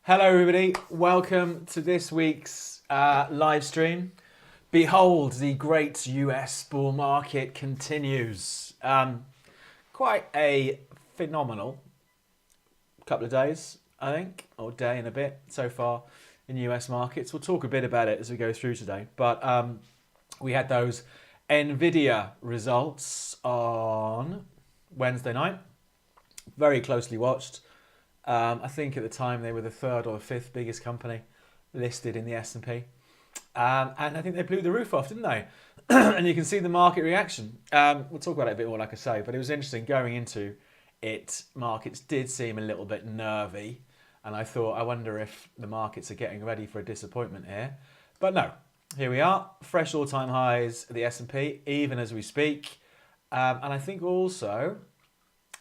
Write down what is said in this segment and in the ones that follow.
Hello everybody, welcome to this week's live stream. Behold, the great US bull market continues. Quite a phenomenal couple of days, I think, or day and a bit so far in US markets. We'll talk a bit about it as we go through today, but we had those Nvidia results on Wednesday night, very closely watched. I think at the time they were the third or the fifth biggest company listed in the S&P. And I think they blew the roof off, didn't they? And you can see the market reaction. We'll talk about it a bit more, like I say, but it was interesting going into it. Markets did seem a little bit nervy. And I thought, I wonder if the markets are getting ready for a disappointment here. But no, here we are. Fresh all-time highs at the S&P, even as we speak. And I think also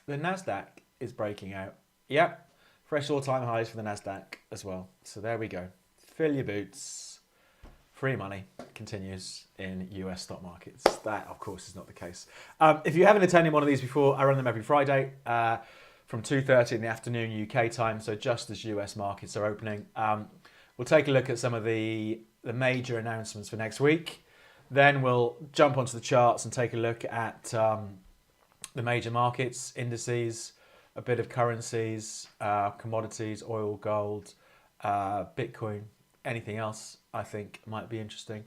the NASDAQ is breaking out. Yep. Fresh all-time highs for the NASDAQ as well. So there we go. Fill your boots. Free money continues in US stock markets. That, of course, is not the case. If you haven't attended one of these before, I run them every Friday from 2:30 in the afternoon UK time, so just as US markets are opening. We'll take a look at some of the major announcements for next week. Then we'll jump onto the charts and take a look at the major markets, indices, a bit of currencies, commodities, oil, gold, Bitcoin, anything else I think might be interesting.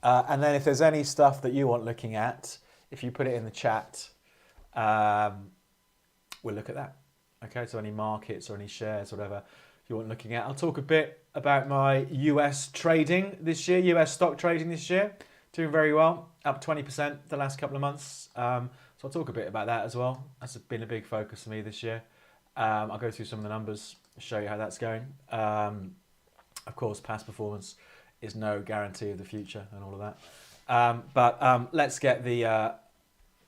And then if there's any stuff that you want looking at, if you put it in the chat, we'll look at that. Okay, so any markets or any shares, whatever you want looking at. I'll talk a bit about my US trading this year, US stock trading this year. Doing very well, up 20% the last couple of months. So I'll talk a bit about that as well. That's been a big focus for me this year. I'll go through some of the numbers, show you how that's going. Of course, past performance is no guarantee of the future and all of that. But let's get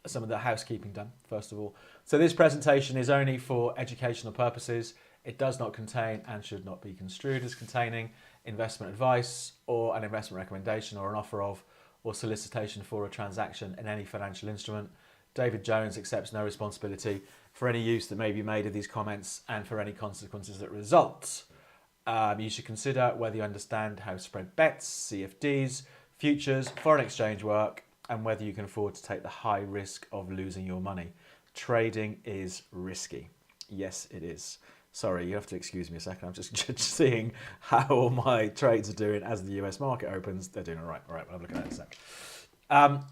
some of the housekeeping done, first of all. So this presentation is only for educational purposes. It does not contain and should not be construed as containing investment advice or an investment recommendation or an offer of or solicitation for a transaction in any financial instrument. David Jones accepts no responsibility for any use that may be made of these comments and for any consequences that result. You should consider whether you understand how spread bets, CFDs, futures, foreign exchange work, and whether you can afford to take the high risk of losing your money. Trading is risky. Yes, it is. Sorry, you have to excuse me a second. I'm just seeing how all my trades are doing as the US market opens. They're doing all right. All right, we'll have a look at that in a sec.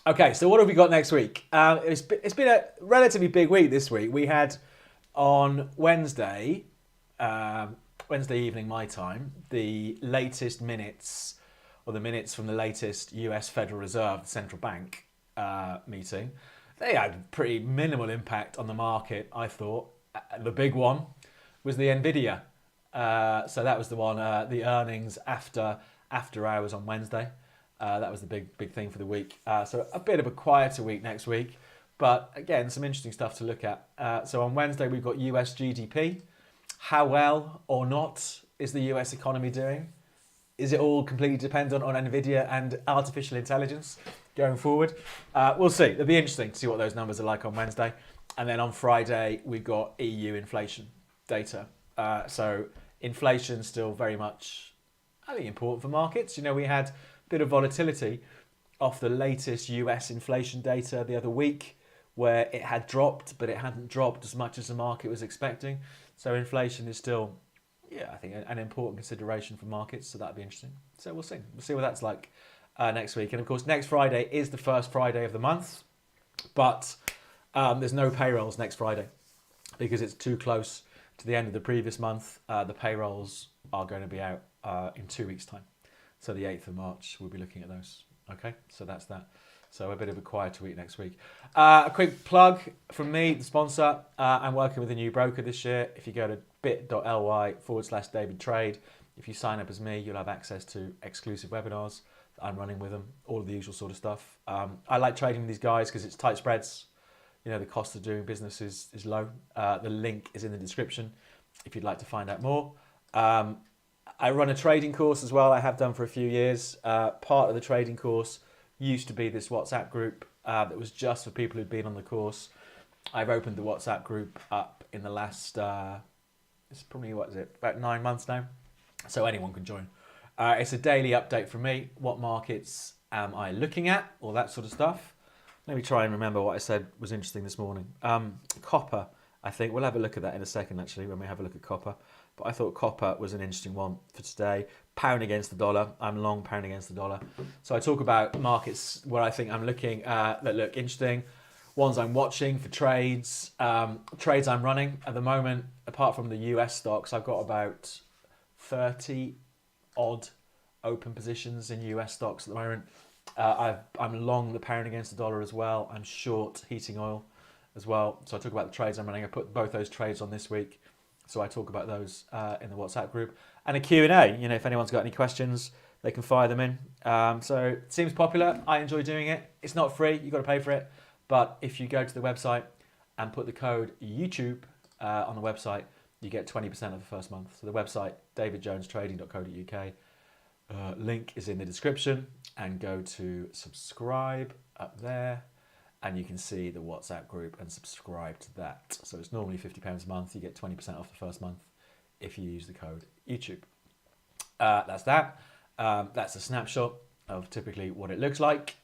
Okay, so what have we got next week? It's been a relatively big week this week. We had on Wednesday evening my time, the latest minutes, or the minutes from the latest US Federal Reserve, the central bank meeting. They had pretty minimal impact on the market, I thought. The big one was the Nvidia. So that was the one, the earnings after hours on Wednesday. That was the big thing for the week. So a bit of a quieter week next week, but again, some interesting stuff to look at. So on Wednesday, we've got US GDP. How well or not is the US economy doing? Is it all completely dependent on Nvidia and artificial intelligence going forward? We'll see. It'll be interesting to see what those numbers are like on Wednesday. And then on Friday, we've got EU inflation data. So inflation still very much, I think, important for markets. You know, we had bit of volatility off the latest US inflation data the other week where it had dropped, but it hadn't dropped as much as the market was expecting. So inflation is still, I think an important consideration for markets. So that'll be interesting. So we'll see. We'll see what that's like next week. And of course, next Friday is the first Friday of the month, but there's no payrolls next Friday because it's too close to the end of the previous month. The payrolls are going to be out in 2 weeks' time. So the 8th of March, we'll be looking at those. Okay, so that's that. So a bit of a quieter week next week. A quick plug from me, the sponsor. I'm working with a new broker this year. If you go to bit.ly/David Trade, if you sign up as me, you'll have access to exclusive webinars that I'm running with them, all of the usual sort of stuff. I like trading with these guys because it's tight spreads. You know, the cost of doing business is low. The link is in the description if you'd like to find out more. I run a trading course as well. I have done for a few years. Part of the trading course used to be this WhatsApp group that was just for people who'd been on the course. I've opened the WhatsApp group up in the last It's probably, what is it, about 9 months now. So anyone can join. It's a daily update from me. What markets am I looking at? All that sort of stuff. Let me try and remember what I said was interesting this morning. Copper, I think. We'll have a look at that in a second, actually, when we have a look at copper. But I thought copper was an interesting one for today. Pound against the dollar. I'm long pound against the dollar. So I talk about markets where I think I'm looking that look interesting. Ones I'm watching for trades. Trades I'm running at the moment, apart from the US stocks, I've got about 30 odd open positions in US stocks at the moment. I'm long the pound against the dollar as well. I'm short heating oil as well. So I talk about the trades I'm running. I put both those trades on this week. So I talk about those in the WhatsApp group. And a Q&A. You know, if anyone's got any questions, they can fire them in. So it seems popular. I enjoy doing it. It's not free. You've got to pay for it. But if you go to the website and put the code YouTube on the website, you get 20% of the first month. So the website, davidjonestrading.co.uk. Link is in the description, and go to subscribe up there, and you can see the WhatsApp group and subscribe to that. So it's normally £50 a month. You get 20% off the first month if you use the code YouTube. That's that. That's a snapshot of typically what it looks like.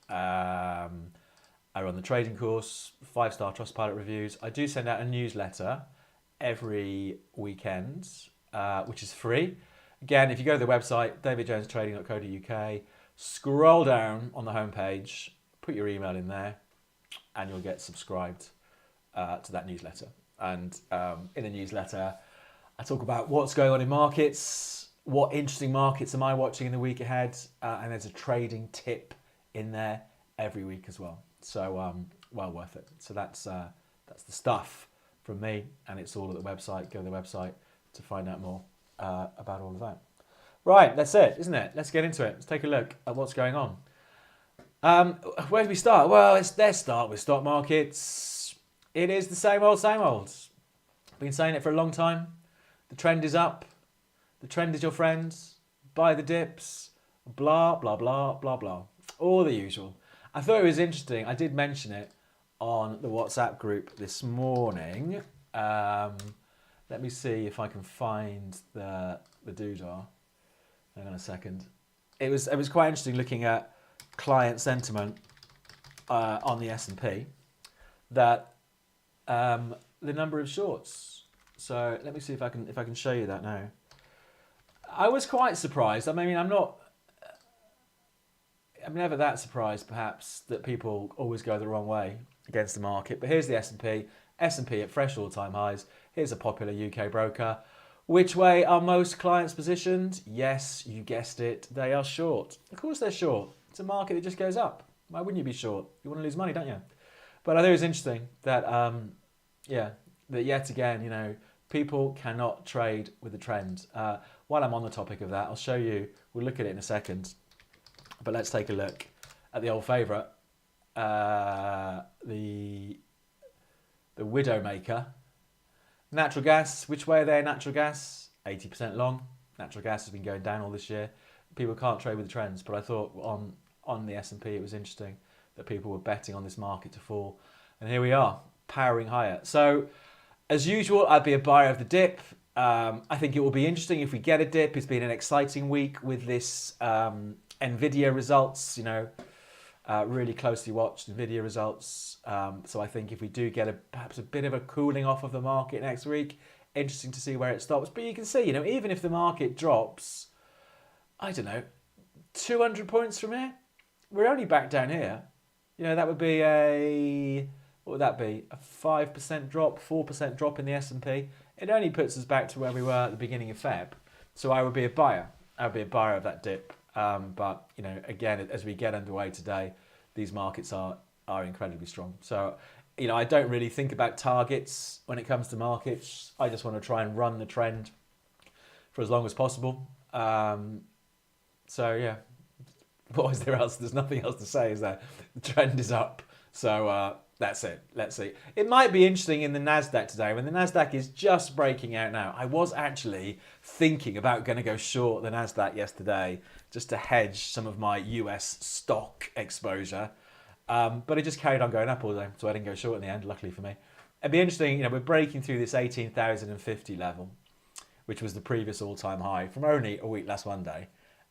I run the trading course, 5-star Trustpilot reviews. I do send out a newsletter every weekend, which is free. Again, if you go to the website, davidjonestrading.co.uk, scroll down on the homepage, put your email in there, and you'll get subscribed to that newsletter. And in the newsletter, I talk about what's going on in markets, what interesting markets am I watching in the week ahead, and there's a trading tip in there every week as well. So well worth it. So that's the stuff from me, and it's all at the website. Go to the website to find out more about all of that. Right, that's it, isn't it? Let's get into it. Let's take a look at what's going on. Where do we start? Well, let's start with stock markets. It is the same old, same old. Been saying it for a long time. The trend is up. The trend is your friend. Buy the dips. Blah, blah, blah, blah, blah. All the usual. I thought it was interesting. I did mention it on the WhatsApp group this morning. Let me see if I can find the doodah. Hang on a second. It was quite interesting looking at client sentiment on the S&P. That the number of shorts. So let me see if I can show you that now. I was quite surprised. I mean, I'm never that surprised, perhaps, that people always go the wrong way against the market. But here's the S&P. S&P at fresh all-time highs. Here's a popular UK broker. Which way are most clients positioned? Yes, you guessed it. They are short. Of course they're short. It's a market that just goes up. Why wouldn't you be short? You want to lose money, don't you? But I think it's interesting that, that yet again, you know, people cannot trade with the trend. While I'm on the topic of that, I'll show you. We'll look at it in a second. But let's take a look at the old favourite, the Widowmaker. Natural gas, which way are they? Natural gas, 80% long. Natural gas has been going down all this year. People can't trade with the trends, but I thought on the S&P it was interesting that people were betting on this market to fall. And here we are, powering higher. So, as usual, I'd be a buyer of the dip. I think it will be interesting if we get a dip. It's been an exciting week with this NVIDIA results, you know, really closely watched NVIDIA results. So I think if we do get perhaps a bit of a cooling off of the market next week, interesting to see where it stops. But you can see, you know, even if the market drops, I don't know, 200 points from here, we're only back down here. You know, that would be what would that be? A 5% drop, 4% drop in the S&P. It only puts us back to where we were at the beginning of Feb. So I would be a buyer. I would be a buyer of that dip. But, you know, again, as we get underway today, these markets are incredibly strong. So, you know, I don't really think about targets when it comes to markets. I just want to try and run the trend for as long as possible. So, yeah, what is there else? There's nothing else to say, is there? The trend is up. So that's it. Let's see. It might be interesting in the NASDAQ today, when the NASDAQ is just breaking out now. I was actually thinking about going to go short the NASDAQ yesterday just to hedge some of my US stock exposure. But it just carried on going up all day, so I didn't go short in the end, luckily for me. It'd be interesting, you know, we're breaking through this 18,050 level. which was the previous all-time high from only a week last Monday.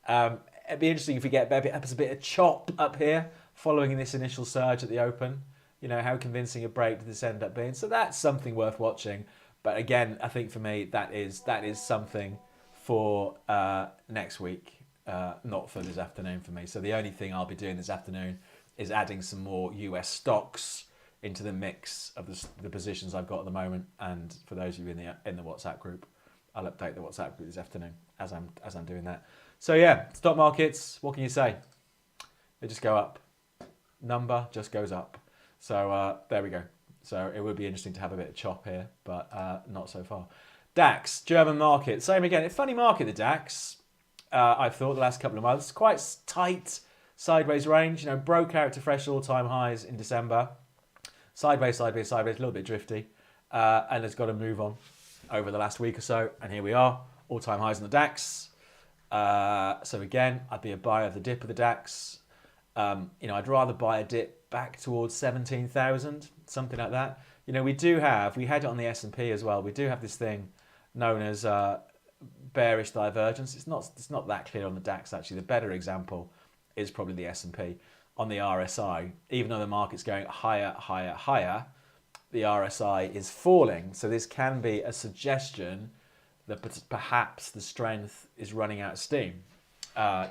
It'd be interesting if we get a bit of chop up here following this initial surge at the open. You know, how convincing a break did this end up being? So that's something worth watching. But again, I think for me, that is something for next week, not for this afternoon for me. So the only thing I'll be doing this afternoon is adding some more US stocks into the mix of the positions I've got at the moment. And for those of you in the WhatsApp group, I'll update the WhatsApp group this afternoon as I'm doing that. So yeah, stock markets, what can you say? They just go up. Number just goes up. So there we go. So it would be interesting to have a bit of chop here, but not so far. DAX, German market, same again. A funny market, the DAX. I've thought the last couple of months, quite tight sideways range. You know, broke out to fresh all-time highs in December. Sideways, a little bit drifty, and has got to move on over the last week or so. And here we are, all-time highs in the DAX. So again, I'd be a buyer of the dip of the DAX. You know, I'd rather buy a dip back towards 17,000, something like that. You know, we had it on the S&P as well. We do have this thing known as bearish divergence. It's not that clear on the DAX actually. The better example is probably the S&P. On the RSI, even though the market's going higher, the RSI is falling. So this can be a suggestion that perhaps the strength is running out of steam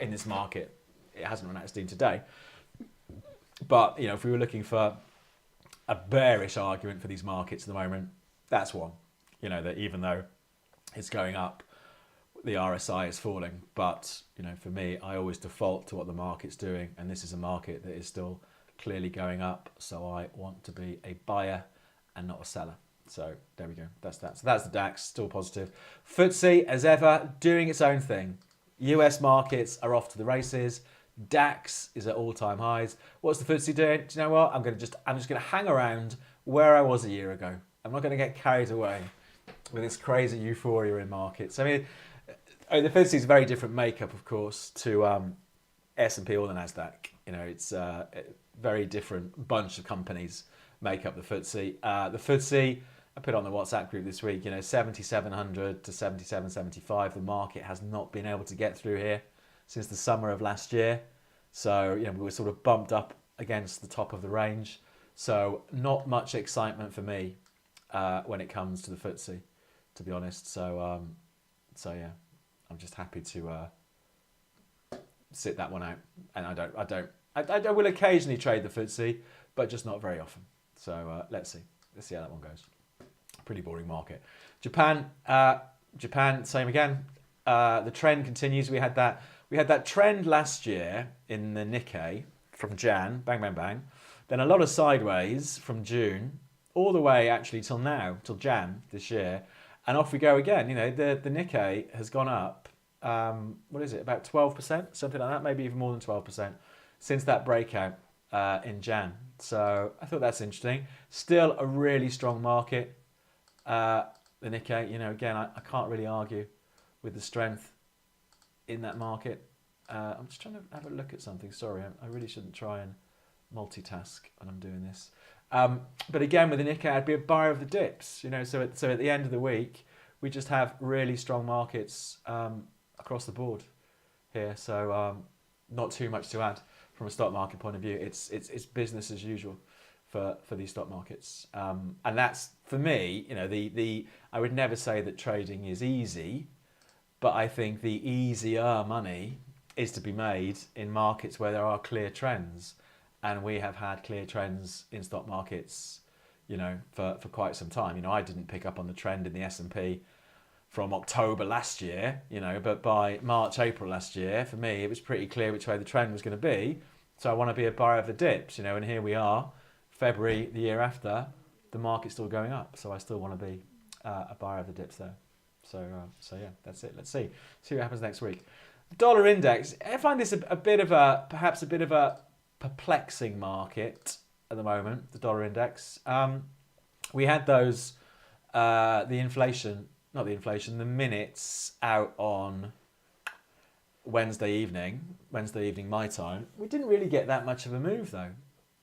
in this market. It hasn't run out of steam today. But, you know, if we were looking for a bearish argument for these markets at the moment, that's one. You know, that even though it's going up, the RSI is falling. But, you know, for me, I always default to what the market's doing. And this is a market that is still clearly going up. So I want to be a buyer and not a seller. So there we go. That's that. So that's the DAX, still positive. FTSE, as ever, doing its own thing. US markets are off to the races. DAX is at all-time highs. What's the FTSE doing? Do you know what? I'm just going to hang around where I was a year ago. I'm not going to get carried away with this crazy euphoria in markets. I mean, the FTSE is a very different makeup, of course, to S&P or the Nasdaq. You know, it's a very different bunch of companies make up the FTSE. The FTSE, I put on the WhatsApp group this week, you know, 7,700 to 7,775. The market has not been able to get through here since the summer of last year. So, you know, we were sort of bumped up against the top of the range. So not much excitement for me when it comes to the FTSE, to be honest. So yeah, I'm just happy to sit that one out. And I will occasionally trade the FTSE, but just not very often. So let's see how that one goes. Pretty boring market. Japan, same again. The trend continues. We had that trend last year in the Nikkei from Jan, bang, bang, bang. Then a lot of sideways from June, all the way actually till now, till Jan this year. And off we go again. You know, the Nikkei has gone up, what is it, about 12%? Something like that, maybe even more than 12% since that breakout in Jan. So I thought that's interesting. Still a really strong market. The Nikkei, you know, again, I can't really argue with the strength in that market. I'm just trying to have a look at something. Sorry, I really shouldn't try and multitask when I'm doing this. But again, with the Nikkei, I'd be a buyer of the dips. You know, so at the end of the week, we just have really strong markets across the board here. So not too much to add from a stock market point of view. It's business as usual for these stock markets. And that's, for me, you know, I would never say that trading is easy, but I think the easier money is to be made in markets where there are clear trends. And we have had clear trends in stock markets, you know, for quite some time. You know, I didn't pick up on the trend in the S&P from October last year, you know, but by March, April last year, for me, it was pretty clear which way the trend was going to be. So I want to be a buyer of the dips, you know, and here we are, February the year after, the market's still going up. So I still want to be a buyer of the dips there. So yeah, that's it. Let's see what happens next week. Dollar index, I find this perhaps a bit of a perplexing market at the moment, the dollar index. We had the minutes out on Wednesday evening my time. We didn't really get that much of a move though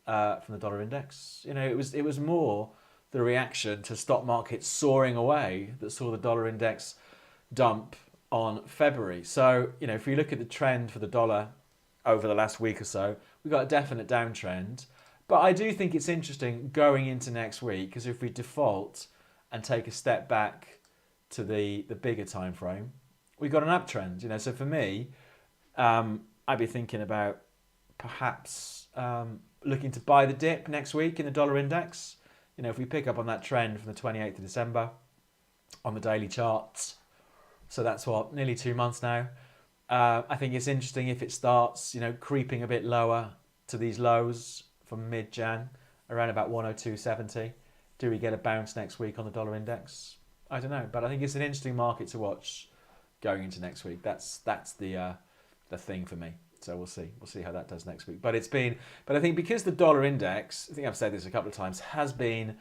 from the dollar index. You know, it was more the reaction to stock markets soaring away that saw the dollar index dump on February. So, if we look at the trend for the dollar over the last week or so, we've got a definite downtrend. But I do think it's interesting going into next week, because if we default and take a step back to the bigger time frame, we've got an uptrend. So for me, I'd be thinking about perhaps looking to buy the dip next week in the dollar index. If we pick up on that trend from the 28th of December on the daily charts, so that's nearly 2 months now. I think it's interesting if it starts, creeping a bit lower to these lows from mid-Jan, around about 102.70. Do we get a bounce next week on the dollar index? I don't know, but I think it's an interesting market to watch going into next week. That's the thing for me. So we'll see how that does next week. But I think because the dollar index, I think I've said this a couple of times, has been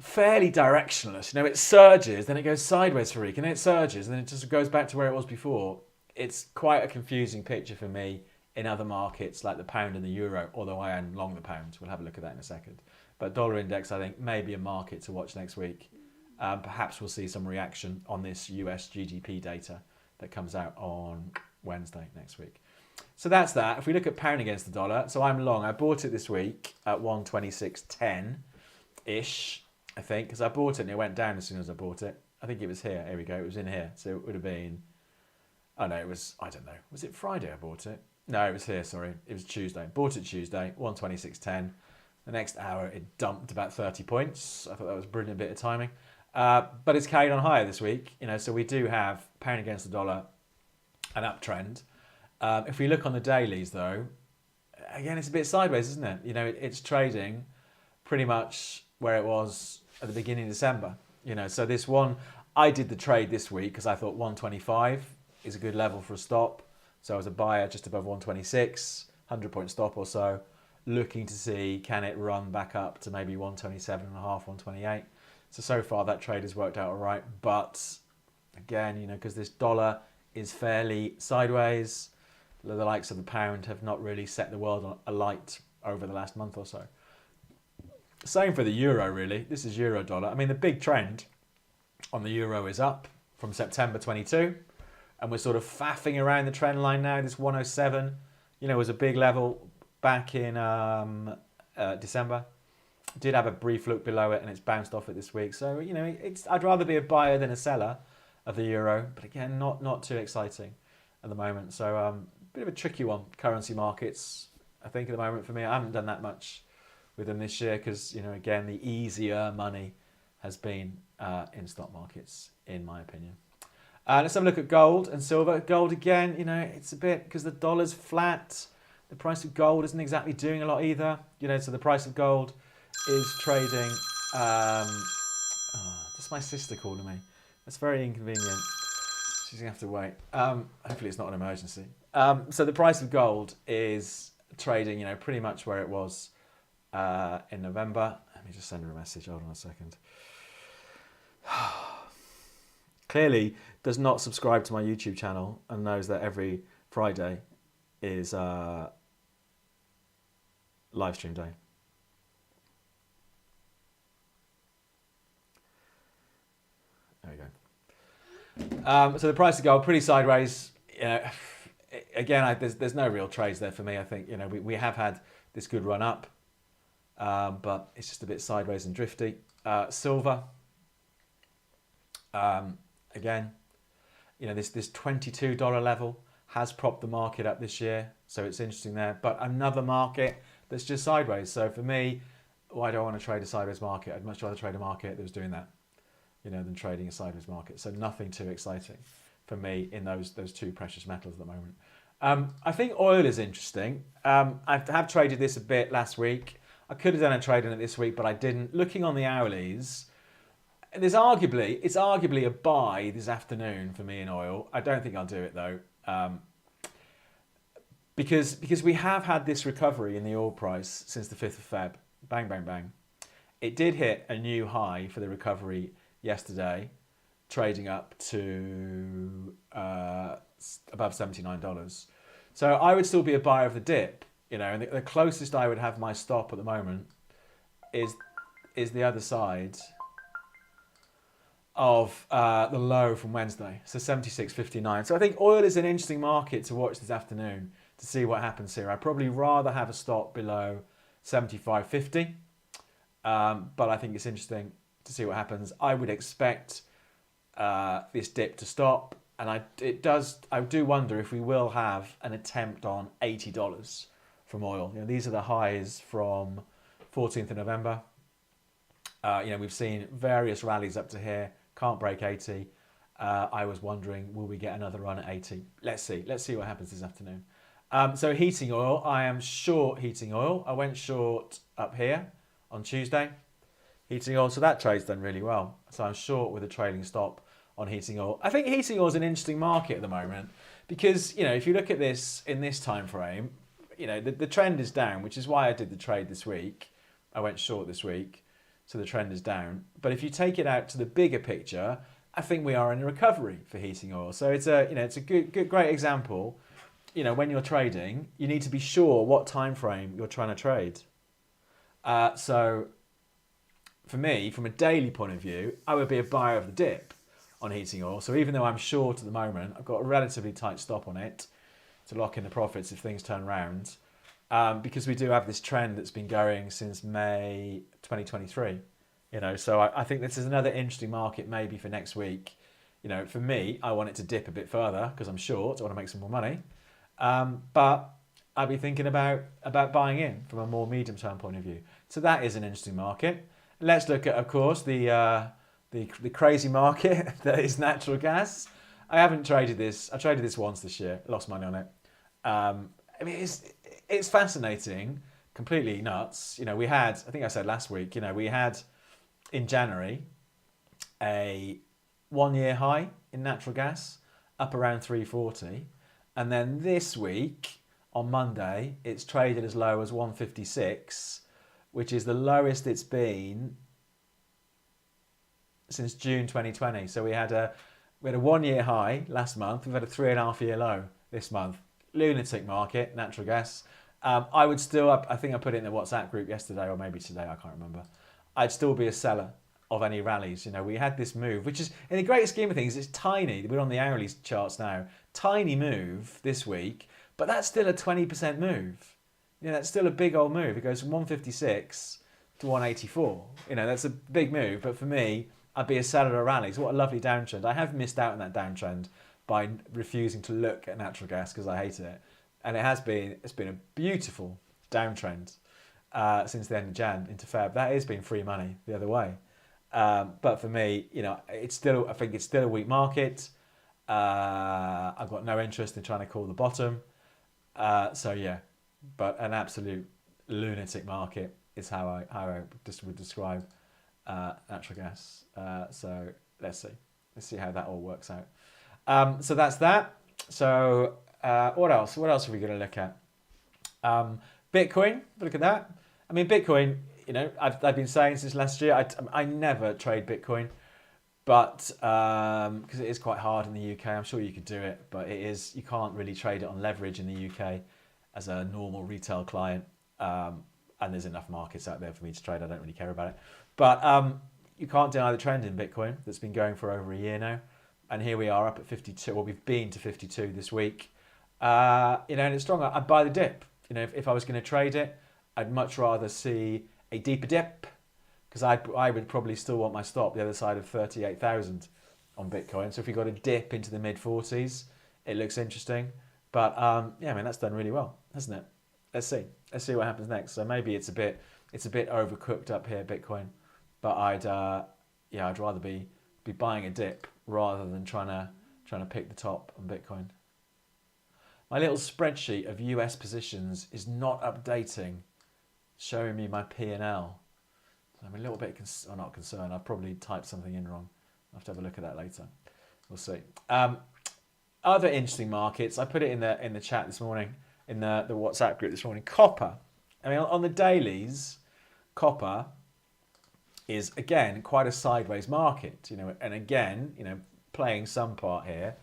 fairly directionless. It surges, then it goes sideways for a week, and then it surges, and then it just goes back to where it was before. It's quite a confusing picture for me in other markets like the pound and the euro, although I am long the pound. We'll have a look at that in a second. But dollar index, I think, may be a market to watch next week. Perhaps we'll see some reaction on this US GDP data that comes out on Wednesday next week. So that's that. If we look at pound against the dollar, so I'm long. I bought it this week at 126.10-ish, I think, because I bought it and it went down as soon as I bought it. I think it was here. Here we go. It was in here. So it would have been... Oh, no, it was... I don't know. Was it Friday I bought it? No, it was here, sorry. It was Tuesday. Bought it Tuesday, 126.10. The next hour, it dumped about 30 points. I thought that was a brilliant bit of timing. But it's carried on higher this week. So we do have pound against the dollar, an uptrend. If we look on the dailies, though, again, it's a bit sideways, isn't it? It's trading pretty much where it was at the beginning of December. So this one, I did the trade this week because I thought 125 is a good level for a stop. So I was a buyer just above 126, 100-point stop or so, looking to see can it run back up to maybe 127.5, 128. So far that trade has worked out all right. But again, because this dollar is fairly sideways, the likes of the pound have not really set the world alight over the last month or so. Same for the euro, really. This is euro dollar. I mean, the big trend on the euro is up from September 22, and we're sort of faffing around the trend line now. This 107, was a big level back in December. Did have a brief look below it, and it's bounced off it this week. So, I'd rather be a buyer than a seller of the euro, but again, not too exciting at the moment. So, bit of a tricky one, currency markets, I think, at the moment for me. I haven't done that much with them this year because, again, the easier money has been in stock markets, in my opinion. Let's have a look at gold and silver. Gold, again, it's a bit, because the dollar's flat, the price of gold isn't exactly doing a lot either. So the price of gold is trading... that's my sister calling me. That's very inconvenient. She's going to have to wait. Hopefully it's not an emergency. So the price of gold is trading, pretty much where it was in November. Let me just send her a message. Hold on a second. Clearly does not subscribe to my YouTube channel and knows that every Friday is live stream day. There we go. So the price of gold pretty sideways. Again, there's no real trades there for me. I think we have had this good run up, but it's just a bit sideways and drifty. Silver, again, this $22 level has propped the market up this year, so it's interesting there. But another market that's just sideways. So for me, why do I want to trade a sideways market? I'd much rather trade a market that was doing that, than trading a sideways market. So nothing too exciting for me in those two precious metals at the moment. I think oil is interesting. I have traded this a bit last week. I could have done a trade in it this week, but I didn't. Looking on the hourlies, it's arguably a buy this afternoon for me in oil. I don't think I'll do it though, because we have had this recovery in the oil price since the 5th of Feb. Bang, bang, bang. It did hit a new high for the recovery yesterday, trading up to above $79. So I would still be a buyer of the dip, and the closest I would have my stop at the moment is the other side of the low from Wednesday, so 76.59. So I think oil is an interesting market to watch this afternoon to see what happens here. I'd probably rather have a stop below 75.50, but I think it's interesting to see what happens. I would expect this dip to stop, and I do wonder if we will have an attempt on $80 from oil. You know, these are the highs from 14th of November. You know, we've seen various rallies up to here. Can't break 80. I was wondering, will we get another run at 80? Let's see. Let's see what happens this afternoon. So heating oil, I am short heating oil. I went short up here on Tuesday. Heating oil, so that trade's done really well. So I'm short with a trailing stop on heating oil. I think heating oil is an interesting market at the moment because, you know, if you look at this in this time frame, you know, the trend is down, which is why I did the trade this week. I went short this week. So the trend is down. But if you take it out to the bigger picture, I think we are in a recovery for heating oil. So it's a, you know, it's a great example. You know, when you're trading, you need to be sure what time frame you're trying to trade. So for me, from a daily point of view, I would be a buyer of the dip on heating oil. So even though I'm short at the moment, I've got a relatively tight stop on it to lock in the profits if things turn around. Because we do have this trend that's been going since May 2023, you know, so I think this is another interesting market maybe for next week. You know, for me, I want it to dip a bit further because I'm short, I want to make some more money. But I'd be thinking about buying in from a more medium-term point of view. So that is an interesting market. Let's look at, of course, the crazy market that is natural gas. I haven't traded this. I traded this once this year, lost money on it. I mean, it's fascinating, completely nuts. You know, we had, I think I said last week, you know, we had in January a 1 year high in natural gas up around 340. And then this week on Monday, it's traded as low as 156, which is the lowest it's been since June 2020. So we had a 1 year high last month. We've had a 3.5 year low this month. Lunatic market, natural gas. I would still, I think I put it in the WhatsApp group yesterday or maybe today, I can't remember. I'd still be a seller of any rallies. You know, we had this move, which is, in the great scheme of things, it's tiny. We're on the hourly charts now. Tiny move this week, but that's still a 20% move. You know, that's still a big old move. It goes from 156 to 184. You know, that's a big move, but for me, I'd be a seller of rallies. What a lovely downtrend. I have missed out on that downtrend by refusing to look at natural gas because I hated it. And it's been a beautiful downtrend since the end of Jan into Feb. That has been free money the other way. But for me, you know, I think it's still a weak market. I've got no interest in trying to call the bottom. So yeah, but an absolute lunatic market is how I just would describe natural gas. So let's see how that all works out. So that's that. So what else? What else are we going to look at? Bitcoin. Look at that. I mean, Bitcoin. You know, I've been saying since last year. I never trade Bitcoin, but because it is quite hard in the UK. I'm sure you could do it, but you can't really trade it on leverage in the UK as a normal retail client. And there's enough markets out there for me to trade. I don't really care about it. But you can't deny the trend in Bitcoin that's been going for over a year now. And here we are up at 52. Well, we've been to 52 this week. You know, and it's strong. I'd buy the dip. You know, if I was going to trade it, I'd much rather see a deeper dip because I would probably still want my stop the other side of 38,000 on Bitcoin. So if we got a dip into the mid 40s, it looks interesting. But yeah, I mean, that's done really well, hasn't it? Let's see what happens next. So maybe it's a bit overcooked up here, Bitcoin. But I'd rather be buying a dip rather than trying to pick the top on Bitcoin. My little spreadsheet of US positions is not updating, showing me my P&L. So I'm a little bit not concerned. I've probably typed something in wrong. I'll have to have a look at that later. We'll see. Other interesting markets. I put it in the chat this morning, in the WhatsApp group this morning. Copper. I mean, on the dailies, copper is again quite a sideways market. You know, and again, you know, playing some part here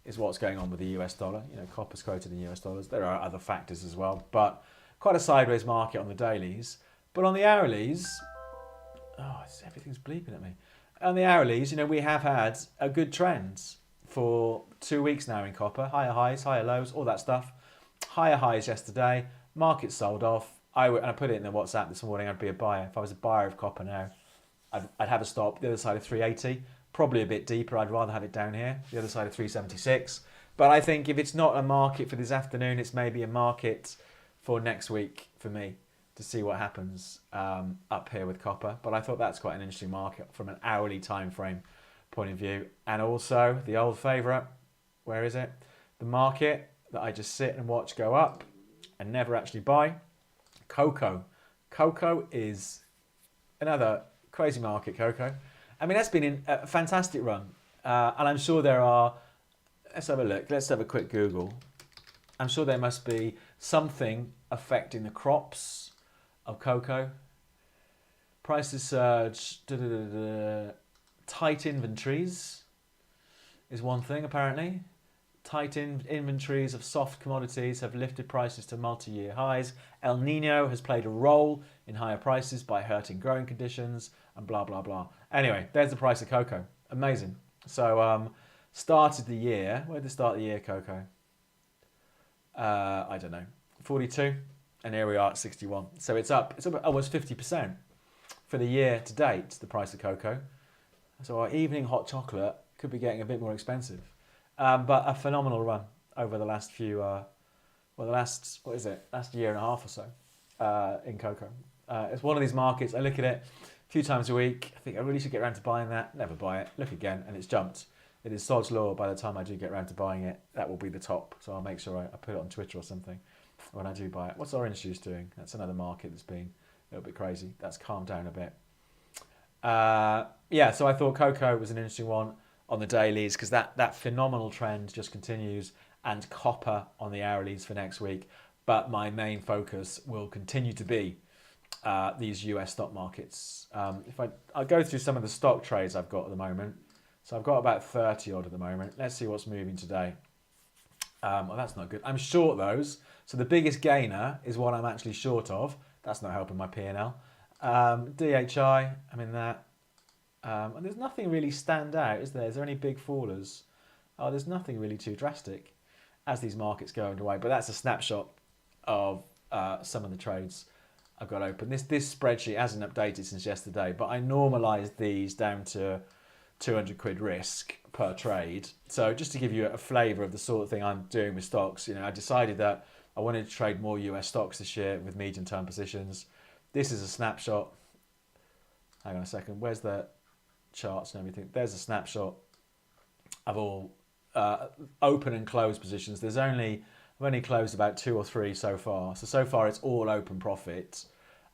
is what's going on with the US dollar. You know, copper's quoted in US dollars. There are other factors as well, but quite a sideways market on the dailies. But on the hourlies, everything's bleeping at me. On the hourlies, we have had a good trend for 2 weeks now in copper. Higher highs, higher lows, all that stuff. Higher highs yesterday. Market sold off. And I put it in the WhatsApp this morning. I'd be a buyer. If I was a buyer of copper now, I'd have a stop the other side of 380. Probably a bit deeper. I'd rather have it down here, the other side of 376. But I think if it's not a market for this afternoon, it's maybe a market for next week for me to see what happens up here with copper. But I thought that's quite an interesting market from an hourly time frame point of view. And also the old favourite, where is it? The market that I just sit and watch go up and never actually buy. Cocoa. Cocoa is another crazy market, cocoa. I mean, that's been in a fantastic run. And I'm sure there are, let's have a look. Let's have a quick Google. I'm sure there must be something affecting the crops of cocoa. Prices surge. Tight inventories is one thing, apparently. Tight inventories of soft commodities have lifted prices to multi-year highs. El Nino has played a role in higher prices by hurting growing conditions and blah, blah, blah. Anyway, there's the price of cocoa. Amazing. So started the year, where did it start the year, cocoa? I don't know, 42, and here we are at 61. So it's up almost 50% for the year to date, the price of cocoa. So our evening hot chocolate could be getting a bit more expensive. But a phenomenal run over the last last year and a half or so in cocoa. It's one of these markets, I look at it a few times a week. I think I really should get around to buying that. Never buy it. Look again, and it's jumped. It is sod's law. By the time I do get around to buying it, that will be the top. So I'll make sure I put it on Twitter or something when I do buy it. What's orange juice doing? That's another market that's been a little bit crazy. That's calmed down a bit. So I thought cocoa was an interesting one on the dailies because that phenomenal trend just continues, and copper on the hourlies for next week. But my main focus will continue to be these US stock markets. I'll go through some of the stock trades I've got at the moment. So I've got about 30 odd at the moment. Let's see what's moving today. Well, that's not good. I'm short those. So the biggest gainer is what I'm actually short of. That's not helping my P&L. DHI, I'm in that. And there's nothing really stand out, is there? Is there any big fallers? Oh, there's nothing really too drastic as these markets go underway. But that's a snapshot of some of the trades I've got open. This spreadsheet hasn't updated since yesterday, but I normalised these down to 200 quid risk per trade. So just to give you a flavour of the sort of thing I'm doing with stocks, I decided that I wanted to trade more US stocks this year with medium-term positions. This is a snapshot. Hang on a second. Where's the charts and everything? There's a snapshot of all open and closed positions. I've only closed about 2 or 3 so far. So far it's all open profit.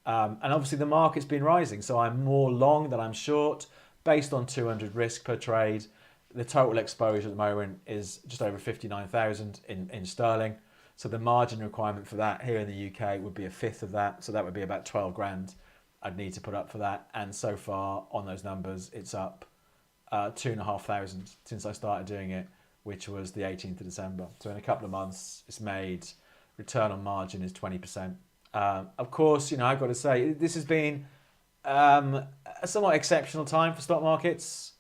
And obviously the market's been rising. So I'm more long than I'm short based on 200 risk per trade. The total exposure at the moment is just over 59,000 in sterling. So the margin requirement for that here in the UK would be a fifth of that. So that would be about 12 grand I'd need to put up for that. And so far on those numbers, it's up 2,500 since I started doing it, which was the 18th of December. So in a couple of months, it's made return on margin is 20%. Of course, I've got to say, this has been a somewhat exceptional time for stock markets.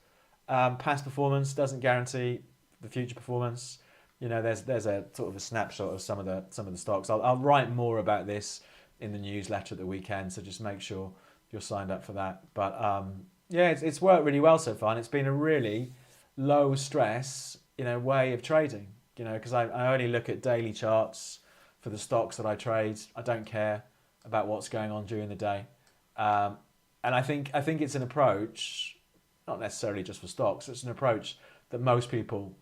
Past performance doesn't guarantee the future performance. There's a sort of a snapshot of some of the stocks. I'll write more about this in the newsletter at the weekend, so just make sure you're signed up for that. But it's worked really well so far, and it's been a really low stress way of trading. Because I only look at daily charts for the stocks that I trade. I don't care about what's going on during the day. And I think it's an approach, not necessarily just for stocks, it's an approach that most people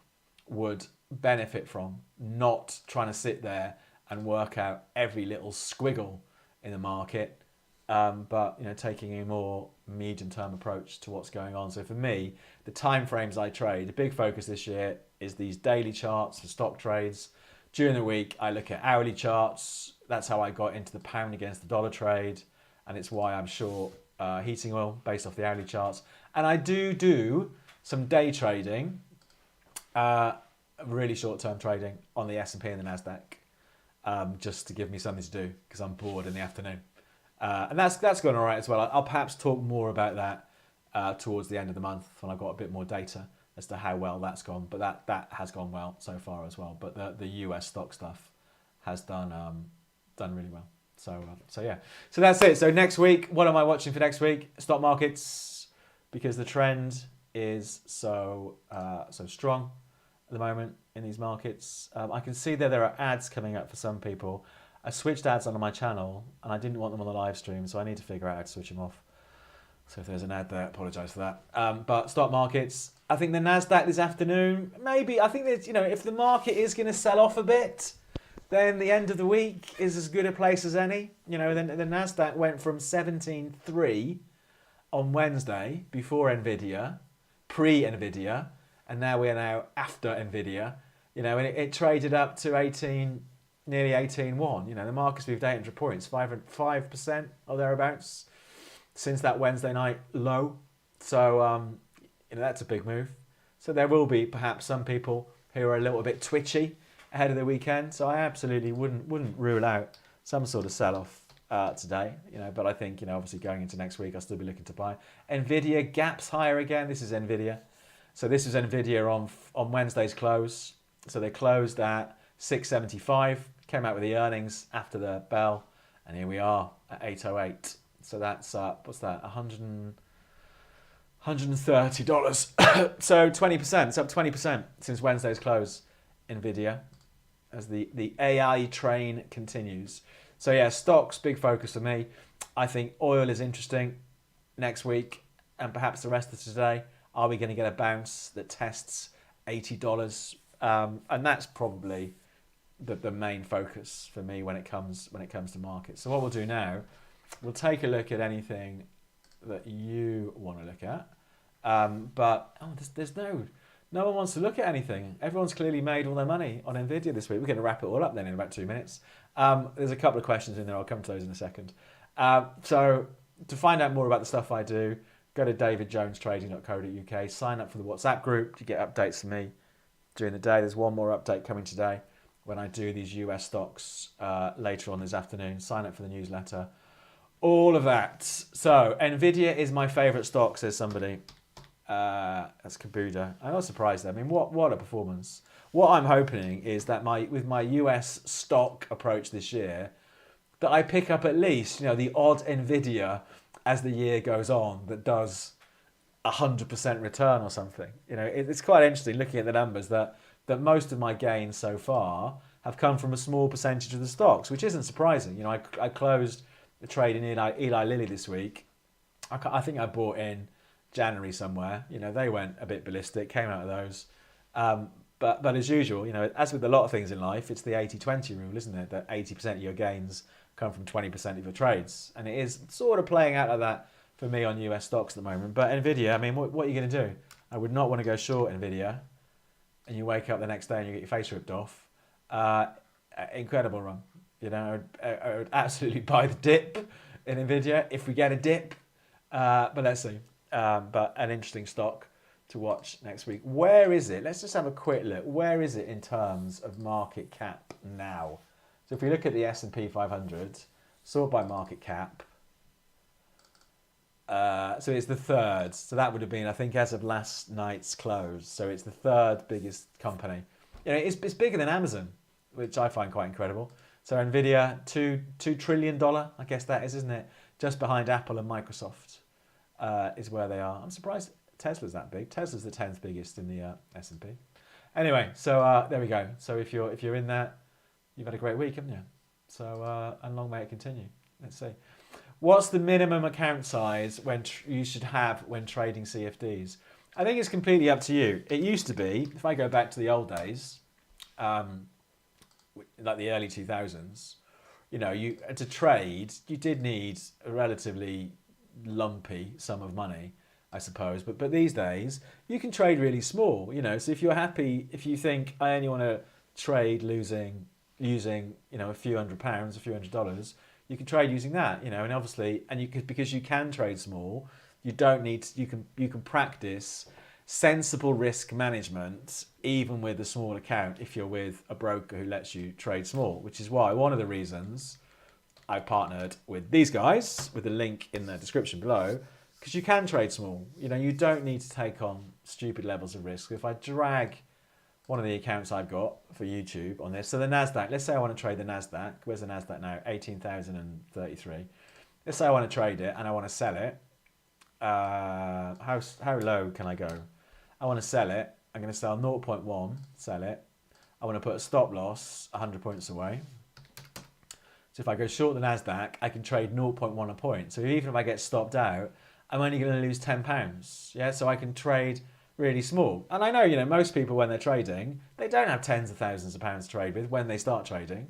would benefit from, not trying to sit there and work out every little squiggle in the market, but taking a more medium-term approach to what's going on. So for me, the time frames I trade, the big focus this year is these daily charts for stock trades. During the week, I look at hourly charts. That's how I got into the pound against the dollar trade, and it's why I'm short heating oil based off the hourly charts. And I do some day trading, really short-term trading on the S&P and the Nasdaq, just to give me something to do because I'm bored in the afternoon. And that's going all right as well. I'll perhaps talk more about that towards the end of the month when I got a bit more data as to how well that's gone. But that has gone well so far as well. But the US stock stuff has done really well. So yeah. So that's it. So next week, what am I watching for next week? Stock markets, because the trend is so strong at the moment in these markets. I can see that there are ads coming up for some people. I switched ads on my channel and I didn't want them on the live stream, so I need to figure out how to switch them off. So if there's an ad there, I apologise for that. But stock markets, I think the Nasdaq this afternoon, maybe, I think that, if the market is going to sell off a bit, then the end of the week is as good a place as any. Then the Nasdaq went from 17.3 on Wednesday before Nvidia, pre-Nvidia, and now we are now after Nvidia. And it traded up to nearly 18.1. The market's moved 800 points, 5% or thereabouts since that Wednesday night low. So that's a big move. So there will be perhaps some people who are a little bit twitchy ahead of the weekend. So I absolutely wouldn't rule out some sort of sell-off today. But I think obviously going into next week, I'll still be looking to buy. Nvidia gaps higher again. This is Nvidia. So this is Nvidia on Wednesday's close. So they closed at 675. Came out with the earnings after the bell, and here we are at 808. So that's what's that? $130. So 20%. It's up 20% since Wednesday's close. Nvidia, as the AI train continues. So yeah, stocks, big focus for me. I think oil is interesting next week, and perhaps the rest of today. Are we going to get a bounce that tests $80? And that's probably the main focus for me when it comes to markets. So what we'll do now, we'll take a look at anything that you want to look at. There's no one wants to look at anything. Everyone's clearly made all their money on Nvidia this week. We're going to wrap it all up then in about 2 minutes. There's a couple of questions in there. I'll come to those in a second. So to find out more about the stuff I do, go to davidjonestrading.co.uk, sign up for the WhatsApp group to get updates from me during the day. There's one more update coming today when I do these US stocks later on this afternoon. Sign up for the newsletter. All of that. So Nvidia is my favourite stock, says somebody. That's Kabuda. I'm not surprised there. I mean, what a performance. What I'm hoping is that with my US stock approach this year, that I pick up at least the odd Nvidia as the year goes on that does 100% return or something. It's quite interesting looking at the numbers that most of my gains so far have come from a small percentage of the stocks, which isn't surprising. I closed the trade in Eli Lilly this week. I think I bought in January somewhere. They went a bit ballistic, came out of those. But as usual, as with a lot of things in life, it's the 80-20 rule, isn't it? That 80% of your gains come from 20% of your trades. And it is sort of playing out like that for me on US stocks at the moment. But Nvidia, I mean, what are you going to do? I would not want to go short Nvidia and you wake up the next day and you get your face ripped off. Incredible run. I would absolutely buy the dip in Nvidia if we get a dip. But let's see. But an interesting stock to watch next week. Where is it? Let's just have a quick look. Where is it in terms of market cap now? So if we look at the S&P 500, sort by market cap, so it's the third. So that would have been, I think, as of last night's close. So it's the third biggest company. It's bigger than Amazon, which I find quite incredible. So Nvidia, $2 trillion, I guess that is, isn't it? Just behind Apple and Microsoft is where they are. I'm surprised Tesla's that big. Tesla's the 10th biggest in the S&P. Anyway, so there we go. So if you're in that, you've had a great week, haven't you? So and long may it continue. Let's see. What's the minimum account size you should have when trading CFDs? I think it's completely up to you. It used to be, if I go back to the old days, like the early 2000s, to trade, you did need a relatively lumpy sum of money, I suppose. But these days, you can trade really small. So if you're happy, if you think I only want to trade using a few £100, a few $100, you can trade using that. And obviously, because you can trade small, you don't need to, you can practice sensible risk management even with a small account if you're with a broker who lets you trade small, which is why one of the reasons I partnered with these guys, with the link in the description below, because you can trade small. You don't need to take on stupid levels of risk. If I drag one of the accounts I've got for YouTube on this, so the NASDAQ, let's say I want to trade the NASDAQ. Where's the NASDAQ now? 18,033. Let's say I want to trade it and I want to sell it. How low can I go? I want to sell it. I'm going to sell 0.1, sell it. I want to put a stop loss 100 points away. So if I go short the NASDAQ, I can trade 0.1 a point. So even if I get stopped out, I'm only going to lose £10. Yeah, so I can trade really small. And I know, most people when they're trading, they don't have tens of thousands of pounds to trade with when they start trading.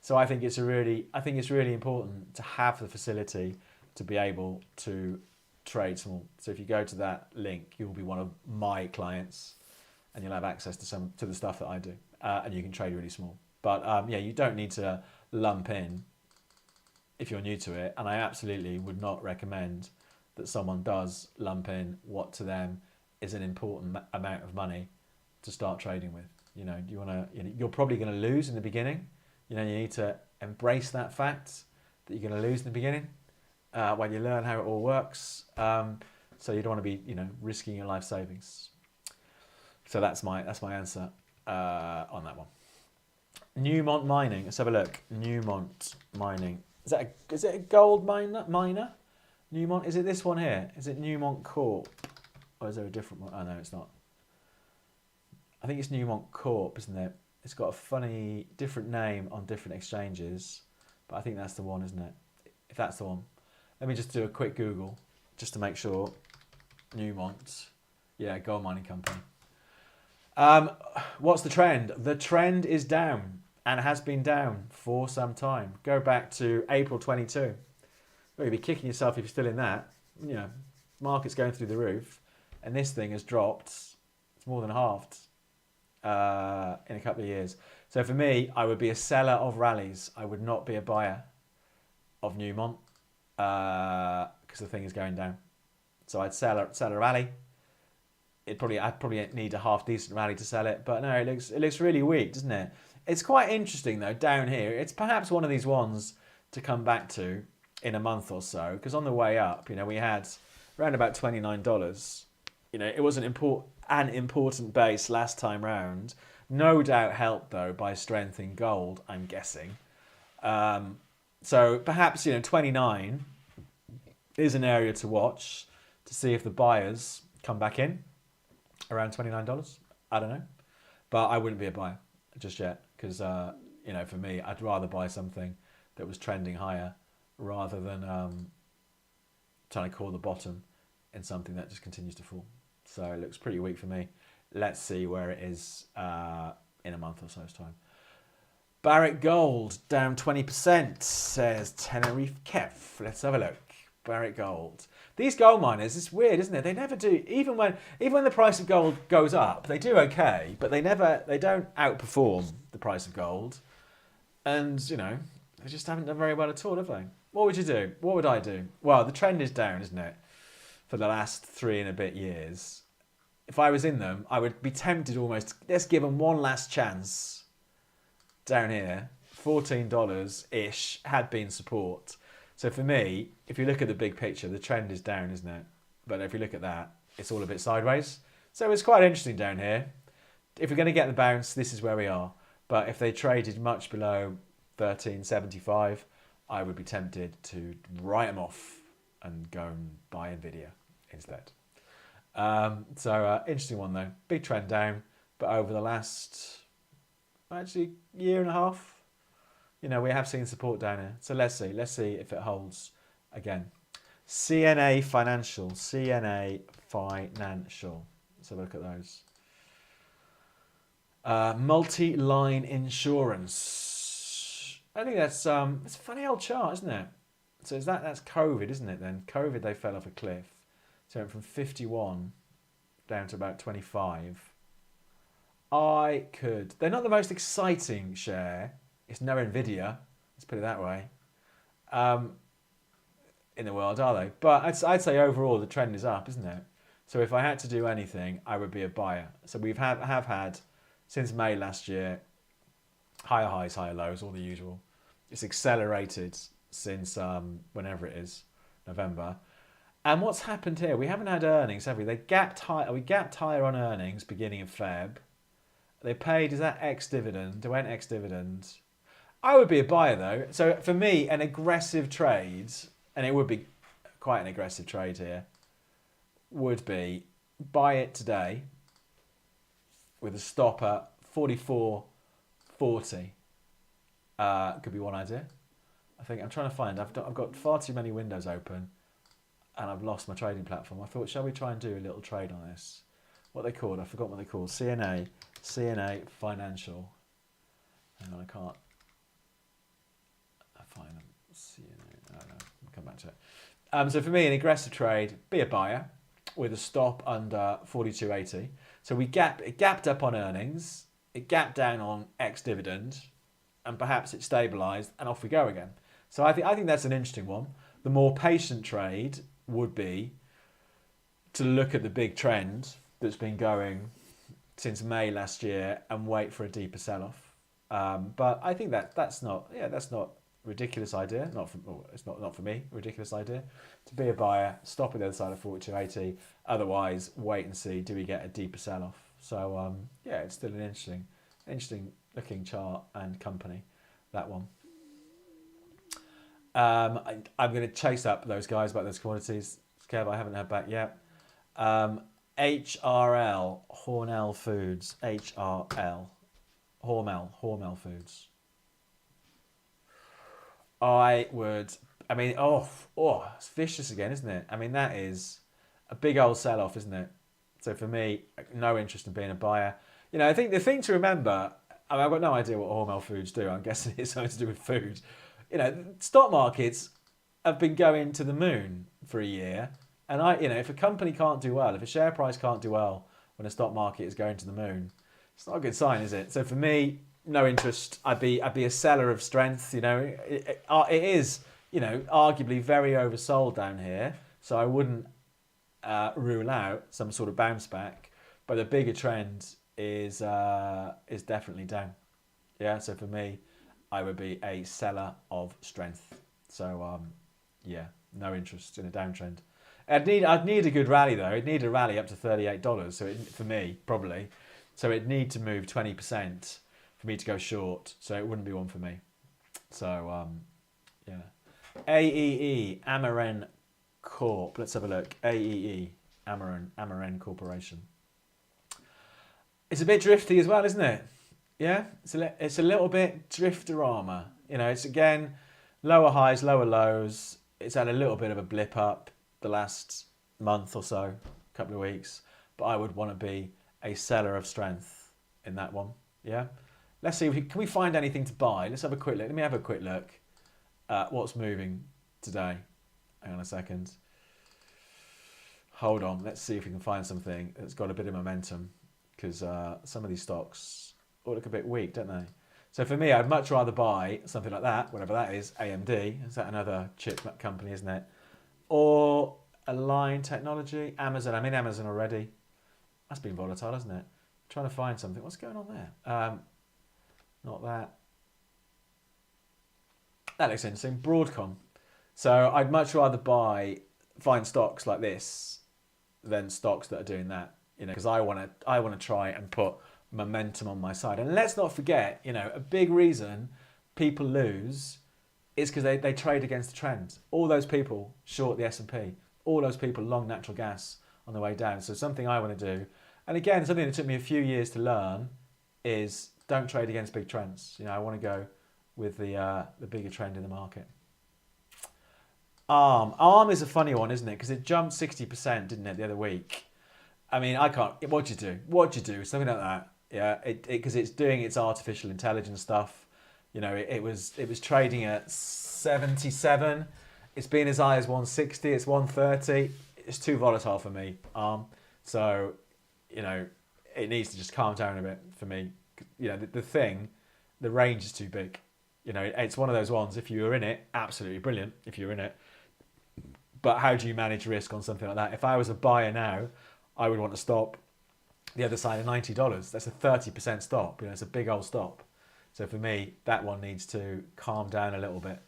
So I think it's really important to have the facility to be able to trade small. So if you go to that link, you'll be one of my clients, and you'll have access to the stuff that I do, and you can trade really small. But you don't need to lump in if you're new to it, and I absolutely would not recommend that someone does lump in what to them is an important amount of money to start trading with. You're probably going to lose in the beginning. You need to embrace that fact that you're going to lose in the beginning when you learn how it all works. So you don't want to be, risking your life savings. So that's my answer on that one. Newmont Mining. Let's have a look. Newmont Mining. Is it a gold miner? Newmont. Is it this one here? Is it Newmont Corp? Or is there a different one? Oh no, it's not. I think it's Newmont Corp, isn't it? It's got a funny different name on different exchanges, but I think that's the one, isn't it? If that's the one. Let me just do a quick Google just to make sure. Newmont. Yeah, gold mining company. What's the trend? The trend is down and has been down for some time. Go back to April 22. Well, you'd be kicking yourself if you're still in that. Market's going through the roof, and this thing has dropped. It's more than halved in a couple of years. So for me, I would be a seller of rallies. I would not be a buyer of Newmont because the thing is going down. So I'd sell a rally. I'd probably need a half decent rally to sell it, but no, it looks really weak, doesn't it? It's quite interesting though down here. It's perhaps one of these ones to come back to in a month or so, because on the way up, we had around about $29. It was an important base last time round. No doubt helped though by strength in gold, I'm guessing. So perhaps 29 is an area to watch to see if the buyers come back in around $29. I don't know, but I wouldn't be a buyer just yet because for me, I'd rather buy something that was trending higher rather than trying to call the bottom in something that just continues to fall. So it looks pretty weak for me. Let's see where it is in a month or so's time. Barrick Gold down 20%, says Tenerife Kev. Let's have a look. Barrick Gold. These gold miners, it's weird, isn't it? They never do. Even when the price of gold goes up, they do okay, but they don't outperform the price of gold. And they just haven't done very well at all, have they? What would you do? What would I do? Well, the trend is down, isn't it? For the last 3 and a bit years. If I was in them, I would be tempted almost. Let's give them one last chance. Down here, $14-ish had been support. So for me, if you look at the big picture, the trend is down, isn't it? But if you look at that, it's all a bit sideways. So it's quite interesting down here. If we're going to get the bounce, this is where we are. But if they traded much below 13.75, I would be tempted to write them off and go and buy Nvidia instead. Interesting one though. Big trend down, but over the last year and a half, we have seen support down here. So let's see if it holds again. CNA Financial. Let's have a look at those. Multi-line insurance. I think that's it's a funny old chart, isn't it? So that's COVID, isn't it then? COVID, they fell off a cliff. So it went from 51 down to about 25. They're not the most exciting share. It's no Nvidia, let's put it that way, in the world, are they? But I'd say overall the trend is up, isn't it? So if I had to do anything, I would be a buyer. So we have had, since May last year, higher highs, higher lows, all the usual. It's accelerated since whenever it is, November. And what's happened here? We haven't had earnings, have we? They gapped high. We gapped higher on earnings beginning of Feb. They paid, is that ex-dividend? They went ex-dividend. I would be a buyer though. So for me, an aggressive trade, and it would be quite an aggressive trade here, would be buy it today with a stop at 44.40. Could be one idea. I think I'm trying to find. I've got far too many windows open, and I've lost my trading platform. I thought, shall we try and do a little trade on this? What they called? I forgot what they called. CNA Financial. Hang on, I can't. I find them. CNA. No, I'll come back to it. So for me, an aggressive trade, be a buyer with a stop under 42.80. So it gapped up on earnings, it gapped down on ex-dividend, and perhaps it stabilised, and off we go again. So I think that's an interesting one. The more patient trade would be to look at the big trend that's been going since May last year and wait for a deeper sell-off. But I think that's not a ridiculous idea. It's not for me. A ridiculous idea to be a buyer, stop at the other side of 42.80. Otherwise, wait and see. Do we get a deeper sell-off? So it's still an interesting looking chart and company. That one. I'm going to chase up those guys about those commodities. Kev, I haven't heard back yet. HRL, Hormel Foods. HRL, Hormel Foods. It's vicious again, isn't it? I mean, that is a big old sell-off, isn't it? So for me, no interest in being a buyer. You know, I think the thing to remember, I've got no idea what Hormel Foods do. I'm guessing it's something to do with food. You know, stock markets have been going to the moon for a year. And if a company can't do well, if a share price can't do well when a stock market is going to the moon, it's not a good sign, is it? So for me, no interest. I'd be a seller of strength. You know, it is, arguably very oversold down here. So I wouldn't rule out some sort of bounce back. But the bigger trend is definitely down. Yeah. So for me, I would be a seller of strength. So no interest in a downtrend. I'd need a good rally though. I'd need a rally up to $38. So for me, probably. So it'd need to move 20% for me to go short. So it wouldn't be one for me. So AEE, Amaren Corp. Let's have a look. AEE, Amaren Corporation. It's a bit drifty as well, isn't it? Yeah, it's a little bit drifterama. It's again lower highs, lower lows. It's had a little bit of a blip up the last month or so, couple of weeks. But I would want to be a seller of strength in that one. Yeah. Let's see. Can we find anything to buy? Let's have a quick look. Let me have a quick look at what's moving today. Hang on a second. Hold on. Let's see if we can find something that's got a bit of momentum, because some of these stocks all look a bit weak, don't they? So for me, I'd much rather buy something like that, whatever that is, AMD. Is that another chip company, isn't it? Or Align Technology, Amazon. I'm in Amazon already. That's been volatile, hasn't it? Trying to find something. What's going on there? Not that. That looks interesting. Broadcom. So I'd much rather find stocks like this than stocks that are doing that. Because I want to try and put momentum on my side. And let's not forget, a big reason people lose is because they trade against the trend. All those people short the S&P. All those people long natural gas on the way down. So something I want to do, and again, something that took me a few years to learn, is don't trade against big trends. I want to go with the bigger trend in the market. ARM is a funny one, isn't it? Because it jumped 60%, didn't it, the other week? I mean, I can't. What'd you do? Something like that. Yeah, because it's doing its artificial intelligence stuff. It was trading at 77. It's been as high as 160. It's 130. It's too volatile for me. So, it needs to just calm down a bit for me. The range is too big. It's one of those ones. If you're in it, absolutely brilliant. If you're in it, but how do you manage risk on something like that? If I was a buyer now, I would want to stop the other side of $90. That's a 30% stop. It's a big old stop. So for me, that one needs to calm down a little bit.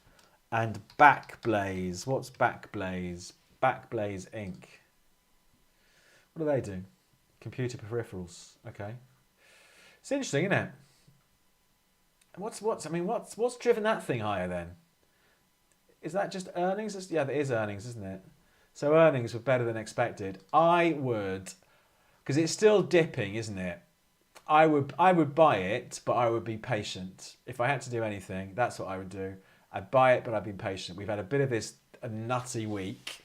And Backblaze. What's Backblaze? Backblaze Inc. What do they do? Computer peripherals. Okay. It's interesting, isn't it? What's driven that thing higher then? Is that just earnings? Yeah, that is earnings, isn't it? So earnings were better than expected. I would, because it's still dipping, isn't it? I would buy it, but I would be patient. If I had to do anything, that's what I would do. I'd buy it, but I'd be patient. We've had a bit of a nutty week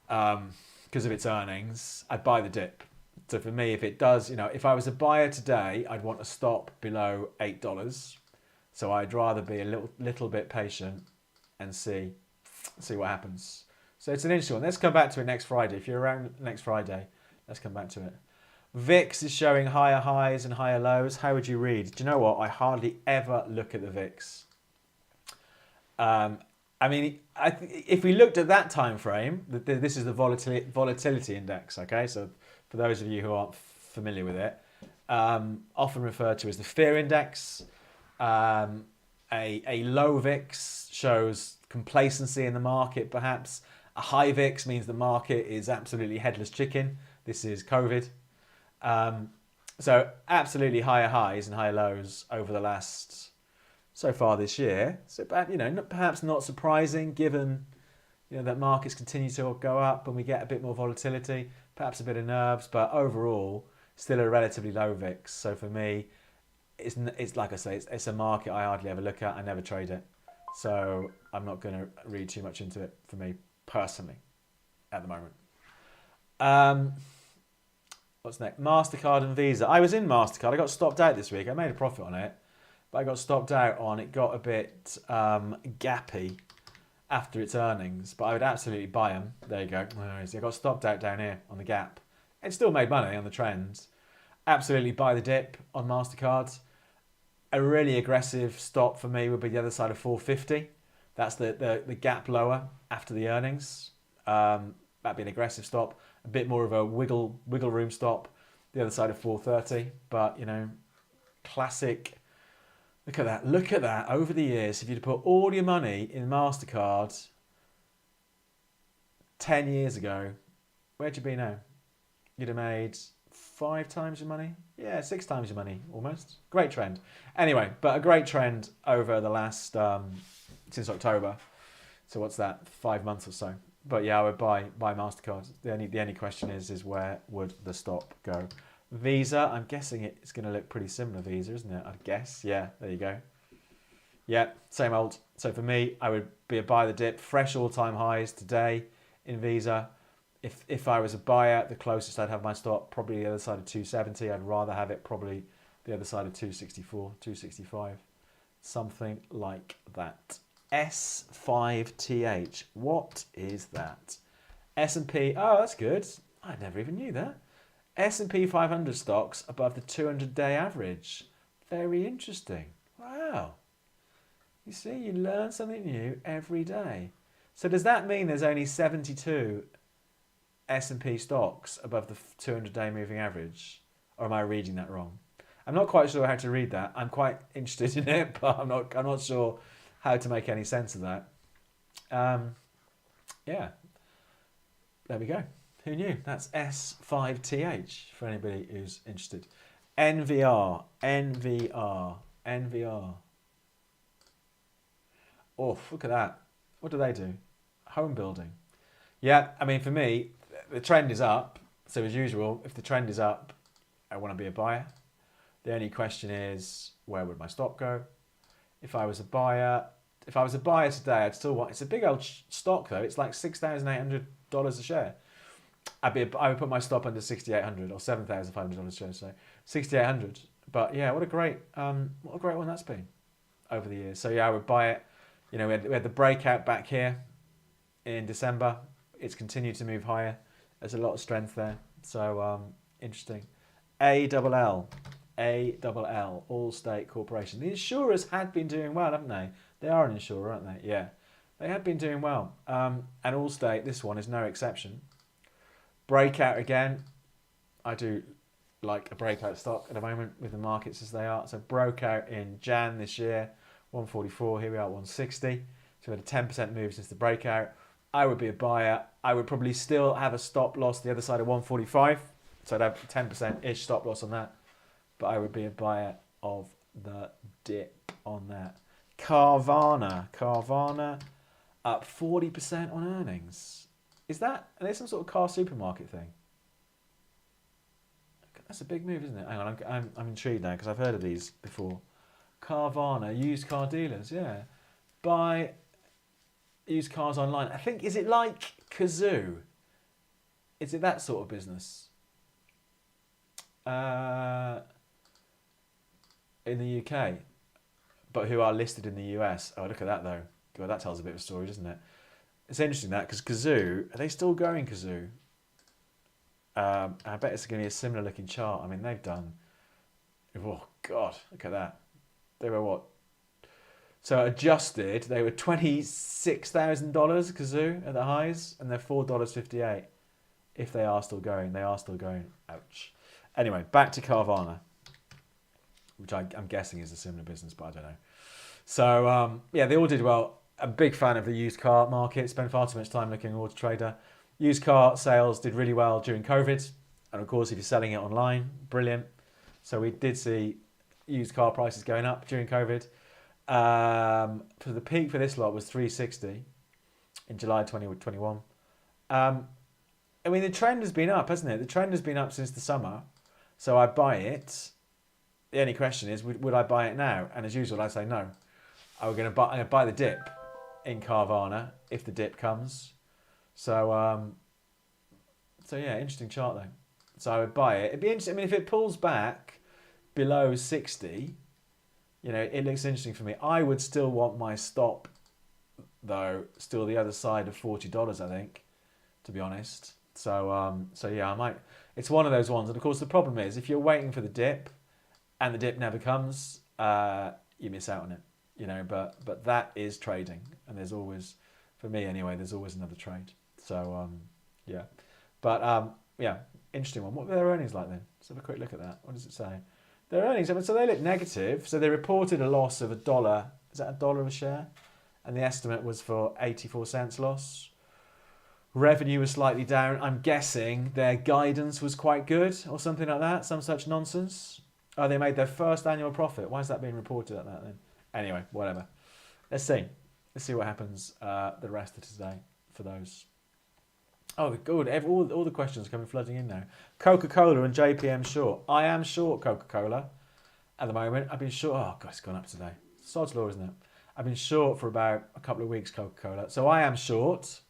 because of its earnings. I'd buy the dip. So for me, if it does, if I was a buyer today, I'd want to stop below $8. So I'd rather be a little bit patient and see what happens. So it's an interesting one. Let's come back to it next Friday. If you're around next Friday, let's come back to it. VIX is showing higher highs and higher lows. How would you read? Do you know what? I hardly ever look at the VIX. If we looked at that time frame, this is the volatility index. Okay, so for those of you who aren't familiar with it, often referred to as the fear index. A low VIX shows complacency in the market, perhaps. A high VIX means the market is absolutely headless chicken. This is COVID. So absolutely higher highs and higher lows over the last, so far this year. So perhaps not surprising given that markets continue to go up and we get a bit more volatility, perhaps a bit of nerves, but overall still a relatively low VIX. So for me, it's like I say, it's a market I hardly ever look at. I never trade it. So I'm not going to read too much into it for me personally at the moment. What's next? MasterCard and Visa. I was in MasterCard. I got stopped out this week. I made a profit on it, but I got stopped out on it. Got a bit gappy after its earnings, but I would absolutely buy them. There you go. I got stopped out down here on the gap. It still made money on the trends. Absolutely buy the dip on MasterCard. A really aggressive stop for me would be the other side of 450. That's the gap lower after the earnings. That'd be an aggressive stop. A bit more of a wiggle room stop. The other side of 430. But, classic. Look at that. Over the years, if you'd put all your money in MasterCard 10 years ago, where'd you be now? You'd have made 5 times your money? Yeah, 6 times your money, almost. Great trend. Anyway, but a great trend over the last, since October. So what's that, 5 months or so. But yeah, I would buy MasterCard. The only question is where would the stop go? Visa, I'm guessing it's going to look pretty similar, Visa, isn't it? I guess. Yeah, there you go. Yeah, same old. So for me, I would be a buy the dip. Fresh all-time highs today in Visa. If I was a buyer, the closest I'd have my stop, probably the other side of 270. I'd rather have it probably the other side of 264, 265. Something like that. S5TH. What is that? S&P. Oh, that's good. I never even knew that. S&P 500 stocks above the 200-day average. Very interesting. Wow. You see, you learn something new every day. So does that mean there's only 72 S&P stocks above the 200-day moving average? Or am I reading that wrong? I'm not quite sure how to read that. I'm quite interested in it, but I'm not sure how to make any sense of that. Yeah. There we go. Who knew? That's S5TH for anybody who's interested. NVR. Oh, look at that. What do they do? Home building. Yeah, I mean, for me, the trend is up. So as usual, if the trend is up, I want to be a buyer. The only question is, where would my stop go? If I was a buyer today, I'd still want. It's a big old stock though. It's like $6,800 a share. I would put my stop under 6,800 or $7,500 a share. So 6,800. But yeah, what a great one that's been over the years. So yeah, I would buy it. We had the breakout back here in December. It's continued to move higher. There's a lot of strength there. So interesting. ALL, Allstate Corporation. The insurers had been doing well, haven't they? They are an insurer, aren't they? Yeah. They had been doing well. And Allstate, this one is no exception. Breakout again. I do like a breakout stock at the moment with the markets as they are. So broke out in Jan this year, 144. Here we are at 160. So we had a 10% move since the breakout. I would be a buyer. I would probably still have a stop loss the other side of 145. So I'd have 10%-ish stop loss on that. But I would be a buyer of the dip on that. Carvana up 40% on earnings. Is that, are there some sort of car supermarket thing? That's a big move, isn't it? Hang on, I'm intrigued now because I've heard of these before. Carvana, used car dealers, yeah. Buy used cars online. I think, is it like Kazoo? Is it that sort of business? In the UK, but who are listed in the US. Oh, look at that though. God, that tells a bit of a story, doesn't it? It's interesting that because Kazoo, are they still going Kazoo? I bet it's going to be a similar looking chart. I mean, they've done. Oh God, look at that. They were what? So adjusted, they were $26,000 Kazoo at the highs, and they're $4.58. If they are still going, they are still going. Ouch. Anyway, back to Carvana, which I'm guessing is a similar business, but I don't know. So yeah, they all did well. I'm a big fan of the used car market. Spend far too much time looking at Auto Trader. Used car sales did really well during COVID, and of course, if you're selling it online, brilliant. So we did see used car prices going up during COVID. For the peak for this lot was 360 in July 2021. I mean, the trend has been up, hasn't it? The trend has been up since the summer. So I buy it. The only question is, would I buy it now? And as usual, I say no. I'm going to buy the dip in Carvana if the dip comes. So, so yeah, interesting chart though. So I would buy it. It'd be interesting. I mean, if it pulls back below 60, you know, it looks interesting for me. I would still want my stop, though, still the other side of $40, I think, to be honest. So, so yeah, I might. It's one of those ones, and of course, the problem is if you're waiting for the dip, and the dip never comes, you miss out on it. You know, but that is trading, and there's always, for me anyway, there's always another trade. So, yeah, but yeah, interesting one. What were their earnings like then? Let's have a quick look at that. What does it say? Their earnings, so they look negative. So they reported a loss of $1. Is that $1 a share? And the estimate was for 84 cents loss. Revenue was slightly down. I'm guessing their guidance was quite good or something like that. Some such nonsense. Oh, they made their first annual profit. Why is that being reported at that then? Anyway, whatever. Let's see. Let's see what happens the rest of today for those. Oh, good. All the questions are coming flooding in now. Coca-Cola and JPM short. I am short Coca-Cola at the moment. I've been short. Oh, God, it's gone up today. Sod's law, isn't it? I've been short for about a couple of weeks, Coca-Cola. So I am short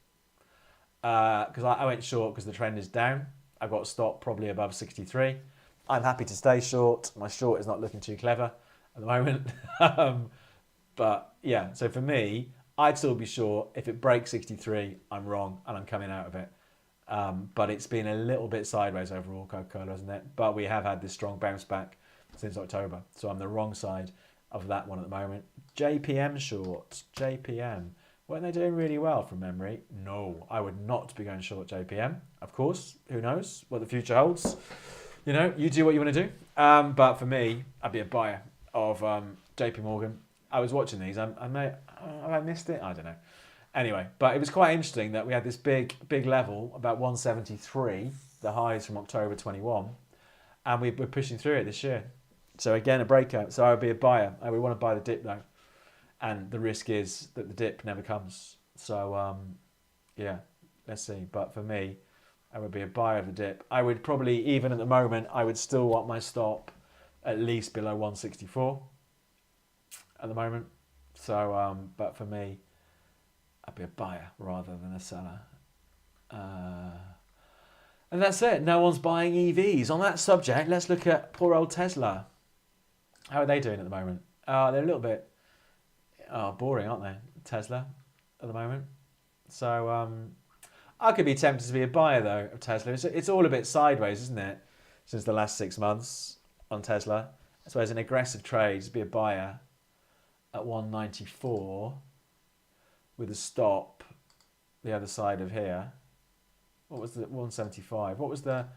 because I went short because the trend is down. I've got a stop probably above 63. I'm happy to stay short. My short is not looking too clever at the moment. But yeah, so for me, I'd still be short. If it breaks 63, I'm wrong and I'm coming out of it. But it's been a little bit sideways overall, Coca-Cola, hasn't it? But we have had this strong bounce back since October. So I'm the wrong side of that one at the moment. JPM short. JPM. Weren't they doing really well from memory? No, I would not be going short JPM. Of course, who knows what the future holds. You know, you do what you want to do. But for me, I'd be a buyer of JP Morgan. I was watching these. Have I missed it? I don't know. Anyway, but it was quite interesting that we had this big level, about 173, the highs from October 21, and we're pushing through it this year. So again, a breakout. So I would be a buyer. I would want to buy the dip though, and the risk is that the dip never comes. So yeah, let's see. But for me, I would be a buyer of the dip. I would probably, even at the moment, I would still want my stop at least below 164 at the moment. So, but for me, I'd be a buyer rather than a seller. And that's it. No one's buying EVs. On that subject, let's look at poor old Tesla. How are they doing at the moment? They're a little bit boring, aren't they? Tesla at the moment. So I could be tempted to be a buyer though of Tesla. It's all a bit sideways, isn't it? Since the last 6 months on Tesla. So as an aggressive trade, to be a buyer at 194 with a stop the other side of here. What was the 175? What was the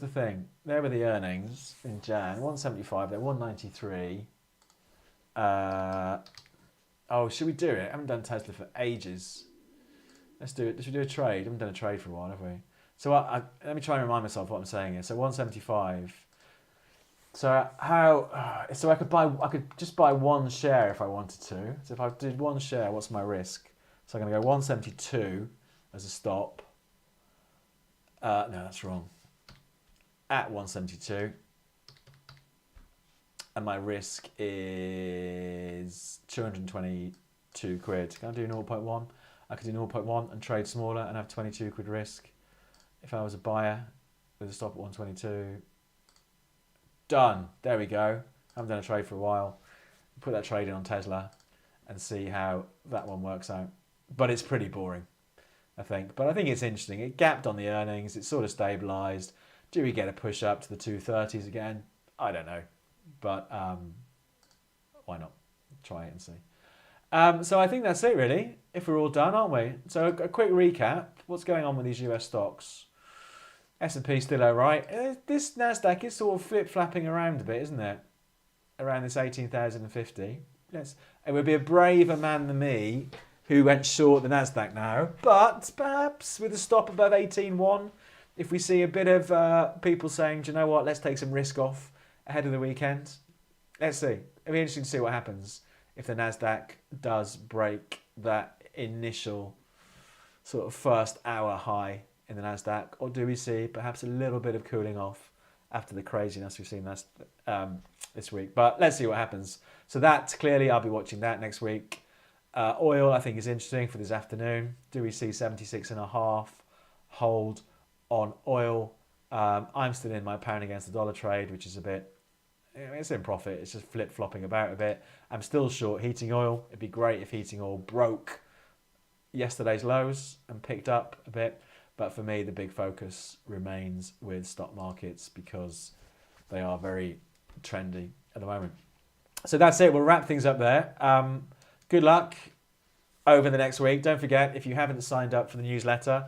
thing? There were the earnings in Jan. 175, they're 193. Oh, should we do it? I haven't done Tesla for ages. Should we do a trade? We haven't done a trade for a while, have we? So let me try and remind myself what I'm saying here. So 175. So how? So I could just buy one share if I wanted to. So if I did one share, what's my risk? So I'm going to go 172 as a stop. No, that's wrong. At 172. And my risk is 222 quid. Can I do 0.1? I could do 0.1 and trade smaller and have 22 quid risk. If I was a buyer with a stop at 122. Done. There we go. I haven't done a trade for a while. Put that trade in on Tesla and see how that one works out. But it's pretty boring, I think. But I think it's interesting. It gapped on the earnings. It's sort of stabilised. Do we get a push up to the 230s again? I don't know. But why not? Try it and see. So I think that's it, really. If we're all done, aren't we? So a quick recap. What's going on with these US stocks? S&P still all right. This Nasdaq is sort of flip-flapping around a bit, isn't it? Around this 18,050. It would be a braver man than me who went short the Nasdaq now. But perhaps with a stop above 18.1, if we see a bit of people saying, do you know what, let's take some risk off ahead of the weekend. Let's see. It'll be interesting to see what happens if the Nasdaq does break that initial sort of first hour high in the Nasdaq, or do we see perhaps a little bit of cooling off after the craziness we've seen this week? But let's see what happens. So that clearly I'll be watching that next week. Oil I think is interesting for this afternoon. Do we see 76.5 hold on oil? I'm still in my pound against the dollar trade, which is a bit, it's in profit. It's just flip-flopping about a bit. I'm still short heating oil. It'd be great if heating oil broke yesterday's lows and picked up a bit. But for me, the big focus remains with stock markets because they are very trendy at the moment. So that's it. We'll wrap things up there. Good luck over the next week. Don't forget, if you haven't signed up for the newsletter,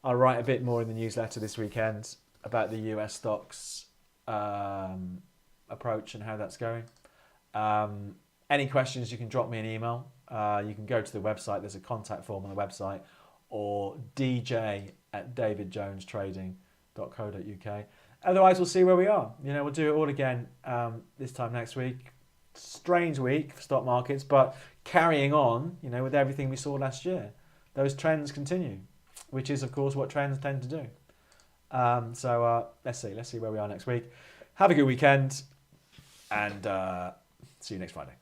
I'll write a bit more in the newsletter this weekend about the US stocks approach and how that's going. Any questions, you can drop me an email. You can go to the website. There's a contact form on the website, or dj@davidjonestrading.co.uk. Otherwise, we'll see where we are. We'll do it all again this time next week. Strange week for stock markets, but carrying on, with everything we saw last year. Those trends continue, which is, of course, what trends tend to do. So let's see where we are next week. Have a good weekend, and see you next Friday.